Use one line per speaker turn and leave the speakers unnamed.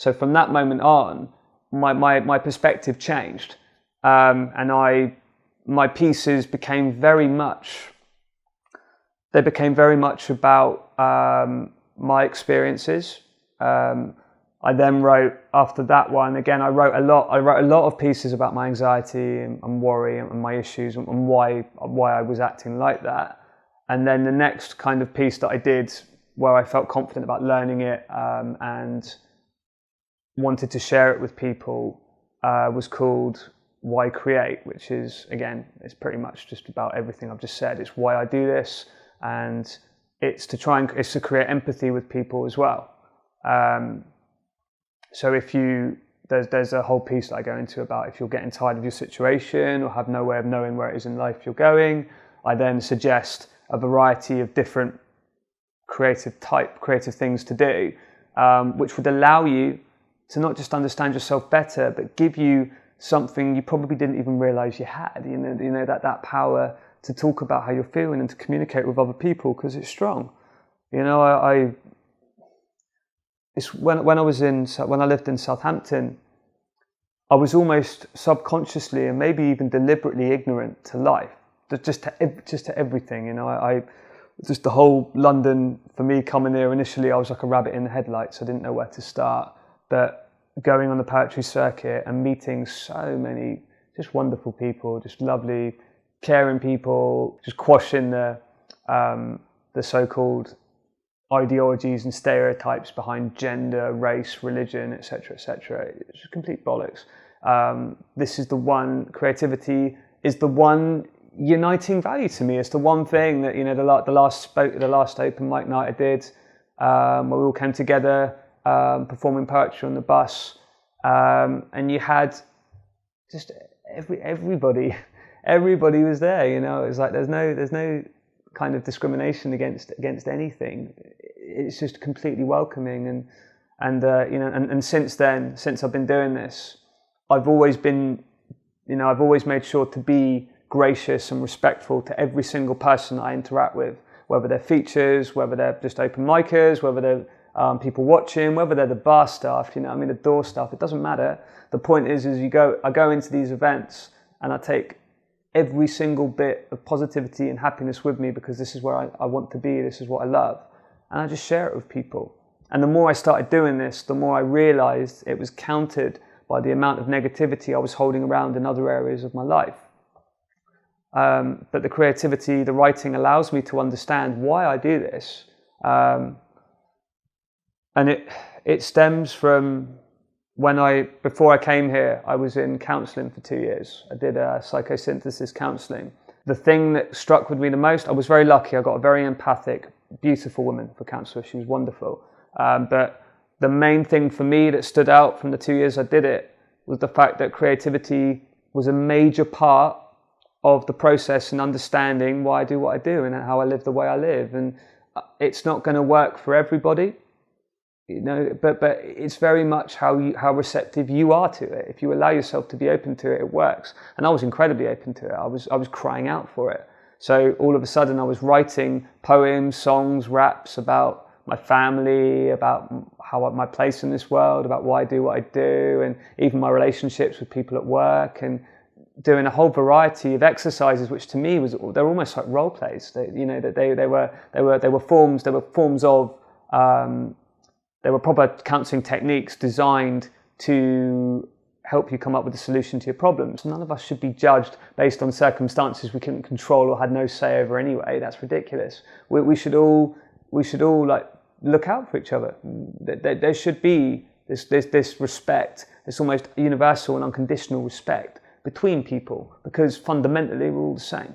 So from that moment on, my perspective changed, and my pieces became very much about my experiences. I then wrote, after that one, again, I wrote a lot of pieces about my anxiety and worry and my issues and why I was acting like that. And then the next kind of piece that I did, where I felt confident about learning it and wanted to share it with people, was called Why Create, which is, again, it's pretty much just about everything I've just said. It's why I do this, and it's to create empathy with people as well. So there's a whole piece that I go into about if you're getting tired of your situation or have no way of knowing where it is in life you're going, I then suggest a variety of different creative things to do, which would allow you to not just understand yourself better, but give you something you probably didn't even realize you had. You know that power to talk about how you're feeling and to communicate with other people, because it's strong. You know, when I lived in Southampton, I was almost subconsciously and maybe even deliberately ignorant to life, just to everything. You know, just the whole London, for me coming here initially, I was like a rabbit in the headlights. I didn't know where to start. But going on the poetry circuit and meeting so many just wonderful people, just lovely, caring people, just quashing the so-called ideologies and stereotypes behind gender, race, religion, etc., etc. It's complete bollocks. This is the one, creativity is the one uniting value to me. It's the one thing that, you know, the last open mic night I did, where we all came together, performing poetry on the bus, and you had just everybody was there. You know, it was like there's no kind of discrimination against anything. It's just completely welcoming, and since then, since I've been doing this, I've always made sure to be gracious and respectful to every single person I interact with, whether they're features, whether they're just open micers, whether they're people watching, whether they're the bar staff, you know, I mean, the door staff, it doesn't matter. The point is I go into these events and I take every single bit of positivity and happiness with me, because this is where I want to be, this is what I love, and I just share it with people. And the more I started doing this, the more I realized it was countered by the amount of negativity I was holding around in other areas of my life. But the creativity, the writing allows me to understand why I do this. And it stems from before I came here, I was in counselling for 2 years. I did psychosynthesis counselling. The thing that struck with me the most, I was very lucky. I got a very empathic, beautiful woman for counsellor. She was wonderful. But the main thing for me that stood out from the 2 years I did it was the fact that creativity was a major part of the process and understanding why I do what I do and how I live the way I live. And it's not going to work for everybody, you know, but it's very much how receptive you are to it. If you allow yourself to be open to it, it works. And I was incredibly open to it. I was crying out for it. So all of a sudden I was writing poems, songs, raps about my family, about my place in this world, about why I do what I do, and even my relationships with people at work, and doing a whole variety of exercises, which to me they're almost like role plays. They were proper counselling techniques designed to help you come up with a solution to your problems. None of us should be judged based on circumstances we couldn't control or had no say over anyway. That's ridiculous. We should all like look out for each other. There should be this respect, this almost universal and unconditional respect between people, because fundamentally we're all the same.